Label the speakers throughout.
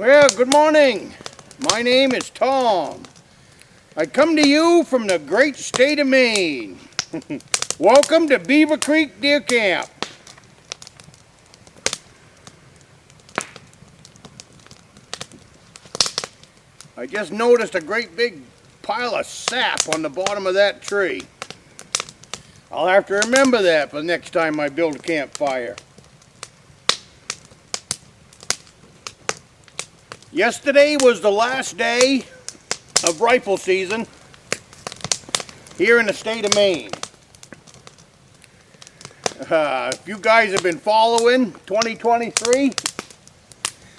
Speaker 1: Well, good morning. My name is Tom. I come to you from the great state of Maine. Welcome to Beaver Creek Deer Camp. I just noticed a great big pile of sap on the bottom of that tree. I'll have to remember that for the next time I build a campfire. Yesterday was the last day of rifle season here in the state of Maine. If you guys have been following 2023,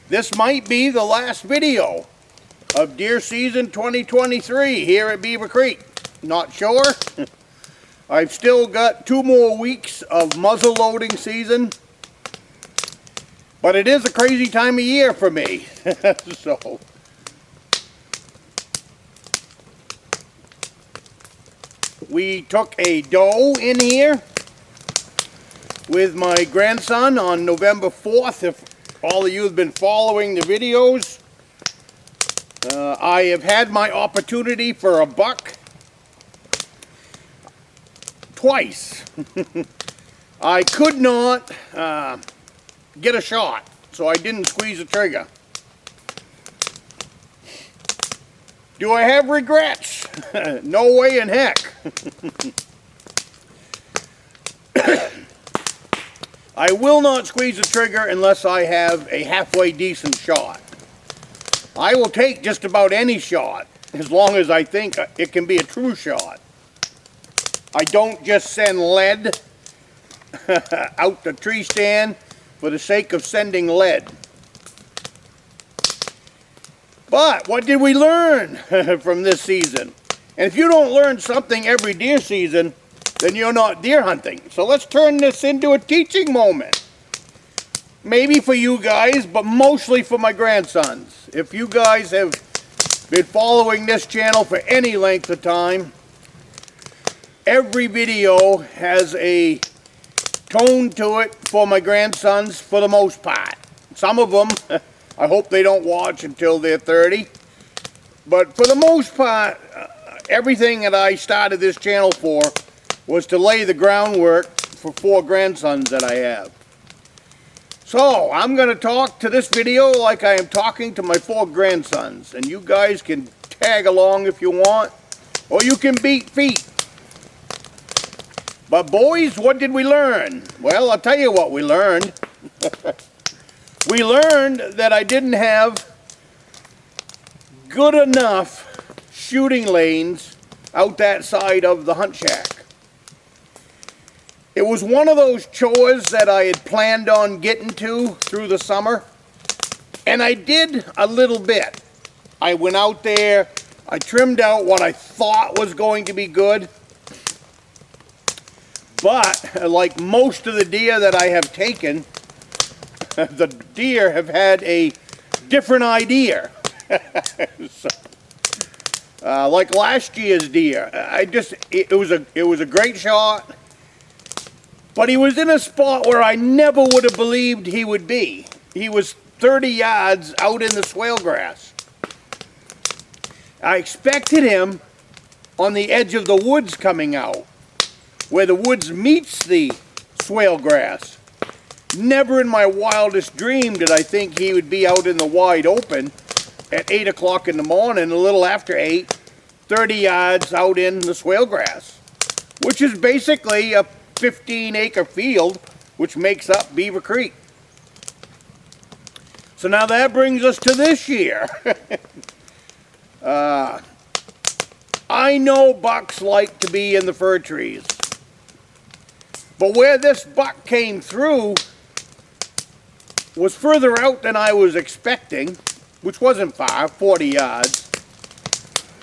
Speaker 1: this might be the last video of deer season 2023 here at Beaver Creek. Not sure. I've still got 2 more weeks of muzzle loading season. But it is a crazy time of year for me. So we took a doe in here with my grandson on November 4th. If all of you have been following the videos, I have had my opportunity for a buck twice. I could not get a shot, so I didn't squeeze the trigger. Do I have regrets? No way in heck. I will not squeeze the trigger unless I have a halfway decent shot. I will take just about any shot as long as I think it can be a true shot. I don't just send lead out the tree stand for the sake of sending lead. But what did we learn from this season? And if you don't learn something every deer season, then you're not deer hunting. So let's turn this into a teaching moment. Maybe for you guys, but mostly for my grandsons. If you guys have been following this channel for any length of time, every video has a tone to it for my grandsons for the most part. Some of them, I hope they don't watch until they're 30. But for the most part, everything that I started this channel for was to lay the groundwork for 4 grandsons that I have. So, I'm going to talk to this video like I am talking to my 4 grandsons. And you guys can tag along if you want, or you can beat feet. But boys, what did we learn? Well, I'll tell you what we learned. We learned that I didn't have good enough shooting lanes out that side of the hunt shack. It was one of those chores that I had planned on getting to through the summer, and I did a little bit. I went out there, I trimmed out what I thought was going to be good. But, like most of the deer that I have taken, the deer have had a different idea. So, like last year's deer, it was a great shot, but he was in a spot where I never would have believed he would be. He was 30 yards out in the swale grass. I expected him on the edge of the woods coming out, where the woods meets the swale grass. Never in my wildest dream did I think he would be out in the wide open at 8 o'clock in the morning, a little after 8, 30 yards out in the swale grass, which is basically a 15-acre field, which makes up Beaver Creek. So now that brings us to this year. I know bucks like to be in the fir trees. But where this buck came through was further out than I was expecting, which wasn't far, 40 yards.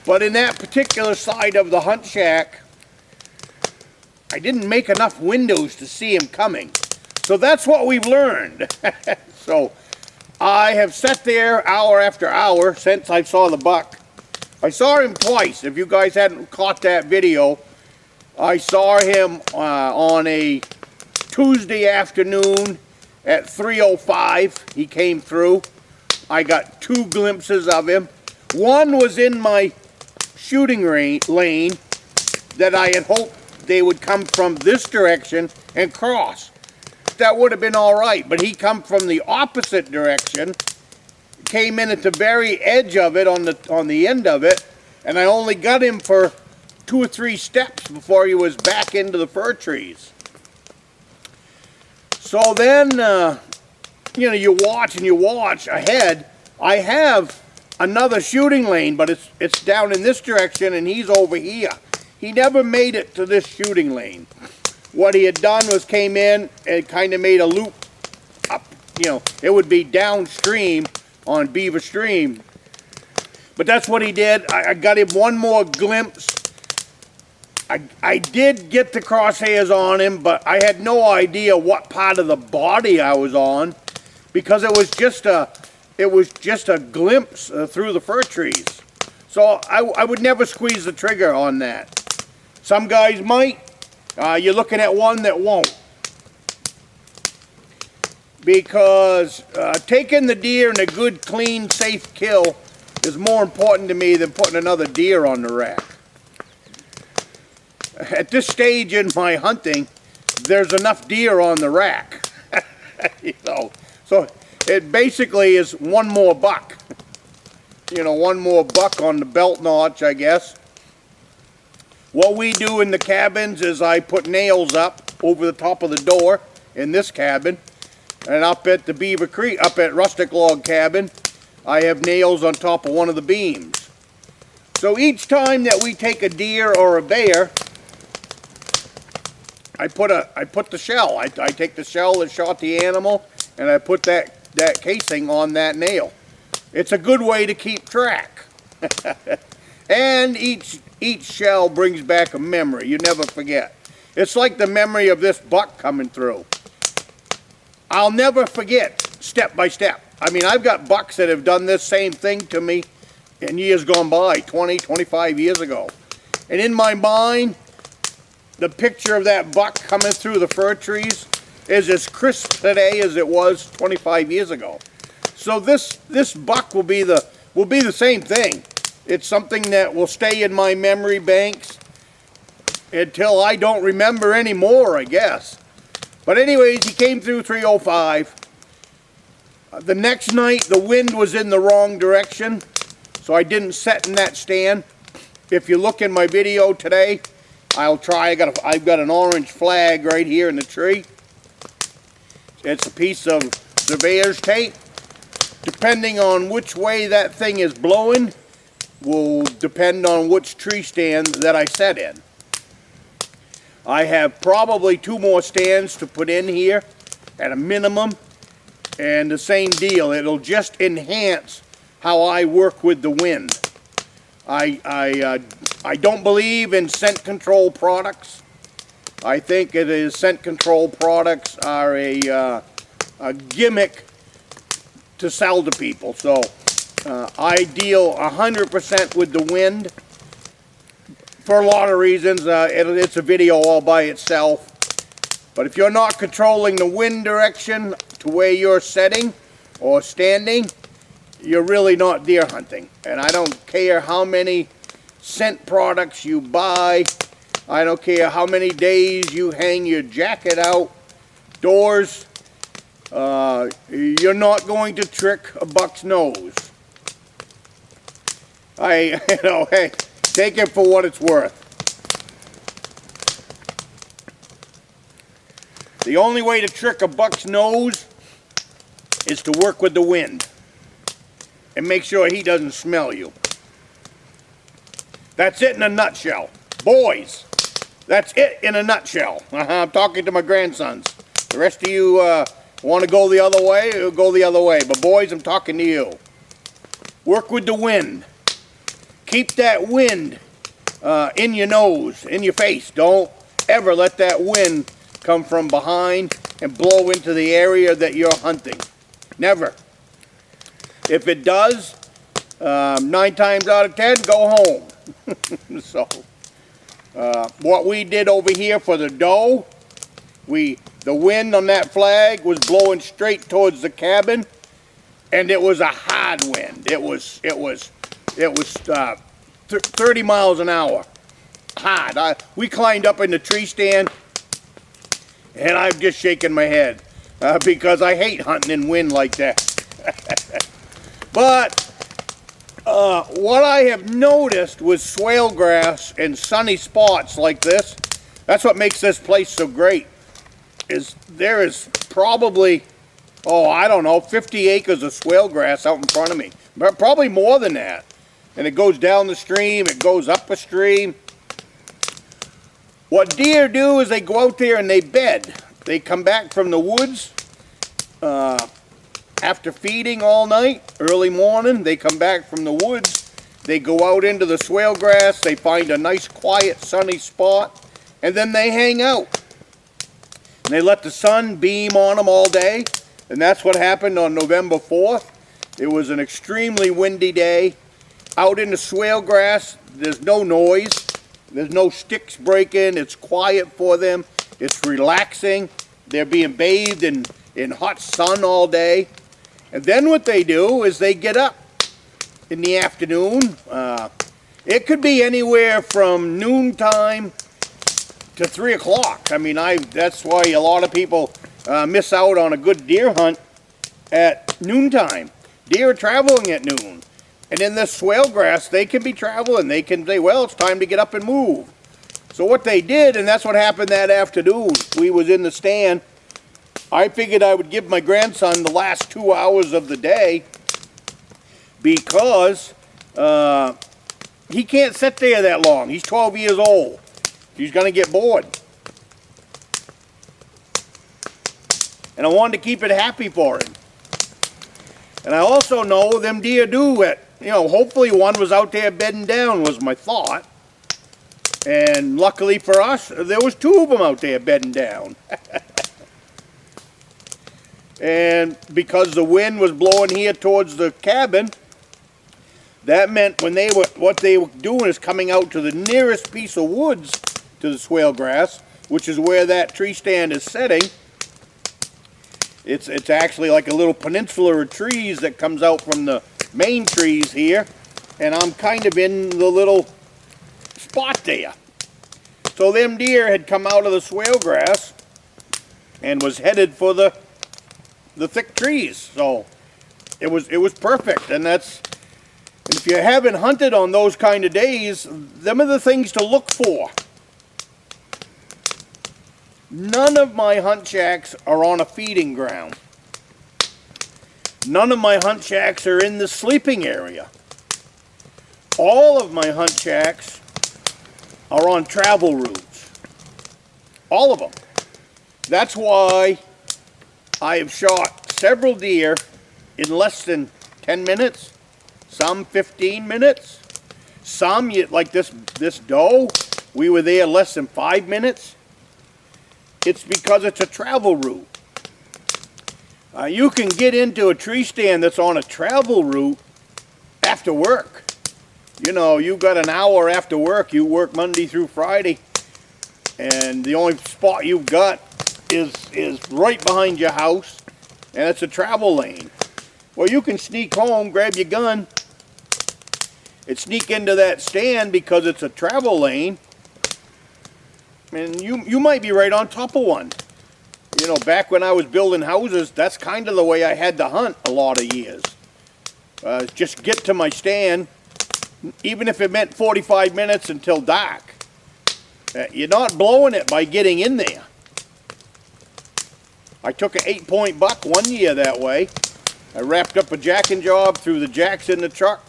Speaker 1: But in that particular side of the hunt shack, I didn't make enough windows to see him coming. So that's what we've learned. So I have sat there hour after hour since I saw the buck. I saw him twice. If you guys hadn't caught that video, I saw him on a Tuesday afternoon at 3:05. He came through. I got 2 glimpses of him. One was in my shooting lane that I had hoped they would come from this direction and cross. That would have been all right, but he come from the opposite direction, came in at the very edge of it, on the end of it, and I only got him for 2 or 3 steps before he was back into the fir trees. So then, you know, you watch and you watch ahead. I have another shooting lane, but it's down in this direction and he's over here. He never made it to this shooting lane. What he had done was came in and kind of made a loop up. You know, it would be downstream on Beaver Stream. But that's what he did. I got him one more glimpse. I did get the crosshairs on him, but I had no idea what part of the body I was on, because it was just a glimpse through the fir trees. So I would never squeeze the trigger on that. Some guys might. You're looking at one that won't. Because taking the deer in a good, clean, safe kill is more important to me than putting another deer on the rack. At this stage in my hunting, there's enough deer on the rack. You know, so it basically is one more buck. You know, one more buck on the belt notch, I guess. What we do in the cabins is I put nails up over the top of the door in this cabin, and up at the Beaver Creek, up at Rustic log cabin, I have nails on top of one of the beams. So each time that we take a deer or a bear, I put the shell. I take the shell that shot the animal, and I put that casing on that nail. It's a good way to keep track. And each shell brings back a memory. You never forget. It's like the memory of this buck coming through. I'll never forget step by step. I mean, I've got bucks that have done this same thing to me in years gone by, 20, 25 years ago. And in my mind, the picture of that buck coming through the fir trees is as crisp today as it was 25 years ago. So this buck will be the same thing. It's something that will stay in my memory banks until I don't remember anymore, I guess. But anyways, he came through 305. The next night, the wind was in the wrong direction, so I didn't set in that stand. If you look in my video today, I've got an orange flag right here in the tree. It's a piece of surveyor's tape. Depending on which way that thing is blowing will depend on which tree stand that I set in. I have probably 2 more stands to put in here at a minimum, and the same deal. It'll just enhance how I work with the wind. I don't believe in scent control products. I think scent control products are a gimmick to sell to people. So I deal 100% with the wind for a lot of reasons. It's a video all by itself. But if you're not controlling the wind direction to where you're setting or standing, you're really not deer hunting. And I don't care how many scent products you buy. I don't care how many days you hang your jacket outdoors. You're not going to trick a buck's nose. Hey, take it for what it's worth. The only way to trick a buck's nose is to work with the wind and make sure he doesn't smell you. That's it in a nutshell. Boys, that's it in a nutshell. I'm talking to my grandsons. The rest of you want to go the other way, go the other way. But boys, I'm talking to you. Work with the wind. Keep that wind in your nose, in your face. Don't ever let that wind come from behind and blow into the area that you're hunting. Never. If it does, 9 times out of 10, go home. So, what we did over here for the doe, the wind on that flag was blowing straight towards the cabin. and it was a hard wind. It was 30 miles an hour, hard. We climbed up in the tree stand, and I'm just shaking my head because I hate hunting in wind like that. But what I have noticed with swale grass and sunny spots like this, that's what makes this place so great, is there is probably, oh, I don't know, 50 acres of swale grass out in front of me. But probably more than that. And it goes down the stream, it goes up a stream. What deer do is they go out there and they bed. They come back from the woods after feeding all night, early morning, they come back from the woods. They go out into the swale grass, they find a nice quiet sunny spot, and then they hang out. And they let the sun beam on them all day, and that's what happened on November 4th. It was an extremely windy day. Out in the swale grass, there's no noise, there's no sticks breaking, it's quiet for them, it's relaxing. They're being bathed in hot sun all day. And then what they do is they get up in the afternoon. It could be anywhere from noontime to 3 o'clock. I mean, that's why a lot of people miss out on a good deer hunt at noontime. Deer are traveling at noon. And in this swale grass, they can be traveling. They can say, well, it's time to get up and move. So what they did, and that's what happened that afternoon, we was in the stand. I figured I would give my grandson the last 2 hours of the day because he can't sit there that long. He's 12 years old. He's going to get bored. And I wanted to keep it happy for him. And I also know them deer do it. You know, hopefully one was out there bedding down was my thought. And luckily for us, there was 2 of them out there bedding down. And because the wind was blowing here towards the cabin, that meant when what they were doing is coming out to the nearest piece of woods to the swale grass, which is where that tree stand is setting. It's actually like a little peninsula of trees that comes out from the main trees here, and I'm kind of in the little spot there. So them deer had come out of the swale grass and was headed for the thick trees. So it was perfect. And if you haven't hunted on those kind of days, them are the things to look for. None of my hunt shacks are on a feeding ground. None of my hunt shacks are in the sleeping area. All of my hunt shacks are on travel routes. All of them. That's why I have shot several deer in less than 10 minutes, some 15 minutes, some, like this doe, we were there less than 5 minutes. It's because it's a travel route. You can get into a tree stand that's on a travel route after work. You know, you've got an hour after work, you work Monday through Friday, and the only spot you've got is right behind your house, and it's a travel lane. Well, you can sneak home, grab your gun, and sneak into that stand because it's a travel lane, and you might be right on top of one. You know, back when I was building houses, that's kind of the way I had to hunt a lot of years. Just get to my stand, even if it meant 45 minutes until dark. You're not blowing it by getting in there. I took an 8-point buck one year that way. I wrapped up a jacking job, threw the jacks in the truck.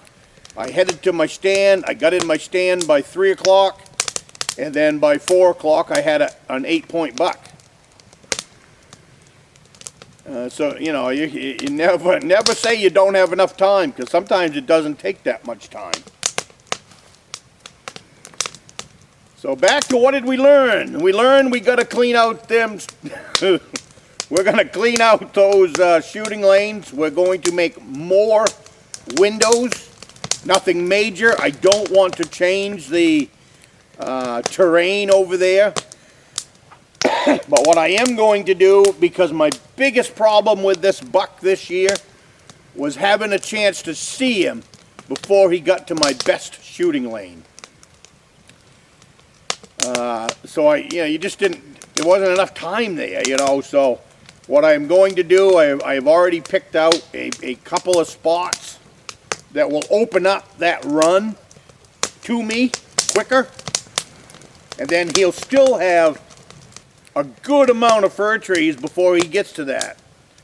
Speaker 1: I headed to my stand. I got in my stand by 3 o'clock, and then by 4 o'clock I had an 8-point buck. So, you know, you never say you don't have enough time, because sometimes it doesn't take that much time. So back to what did we learn? We learned we got to clean out them. We're going to clean out those shooting lanes. We're going to make more windows. Nothing major. I don't want to change the terrain over there. But what I am going to do, because my biggest problem with this buck this year was having a chance to see him before he got to my best shooting lane. So you just didn't, there wasn't enough time there, so what I'm going to do, I've already picked out a couple of spots that will open up that run to me quicker, and then he'll still have a good amount of fir trees before he gets to that,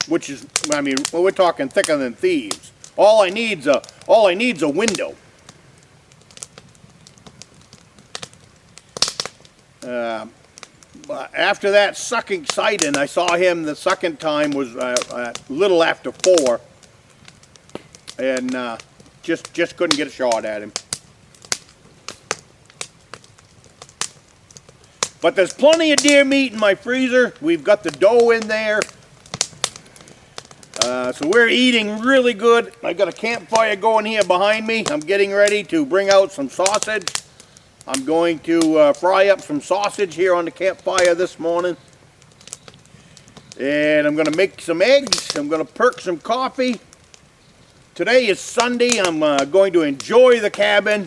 Speaker 1: which is, I mean, we're talking thicker than thieves. All I need's a window. After that sucking sighting, I saw him the second time was a little after 4, and just couldn't get a shot at him. But there's plenty of deer meat in my freezer. We've got the dough in there. So we're eating really good. I've got a campfire going here behind me. I'm getting ready to bring out some sausage. I'm going to fry up some sausage here on the campfire this morning. And I'm going to make some eggs. I'm going to perk some coffee. Today is Sunday. I'm going to enjoy the cabin.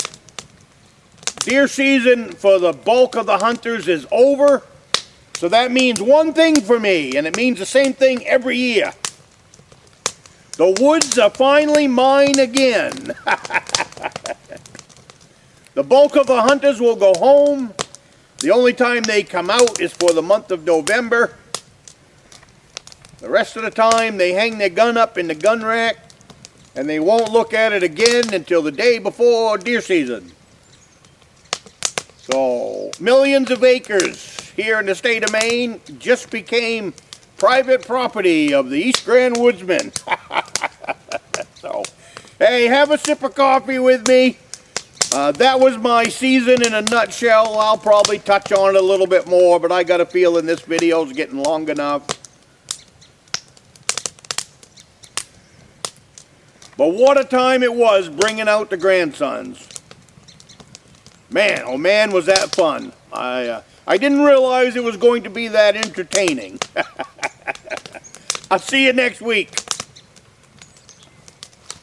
Speaker 1: Deer season for the bulk of the hunters is over. So that means one thing for me, and it means the same thing every year. The woods are finally mine again. The bulk of the hunters will go home. The only time they come out is for the month of November. The rest of the time they hang their gun up in the gun rack, and they won't look at it again until the day before deer season. So millions of acres here in the state of Maine just became private property of the East Grand Woodsman. So, hey, have a sip of coffee with me. That was my season in a nutshell. I'll probably touch on it a little bit more, but I got a feeling this video is getting long enough. But what a time it was bringing out the grandsons. Man, oh man, was that fun. I didn't realize it was going to be that entertaining. I'll see you next week.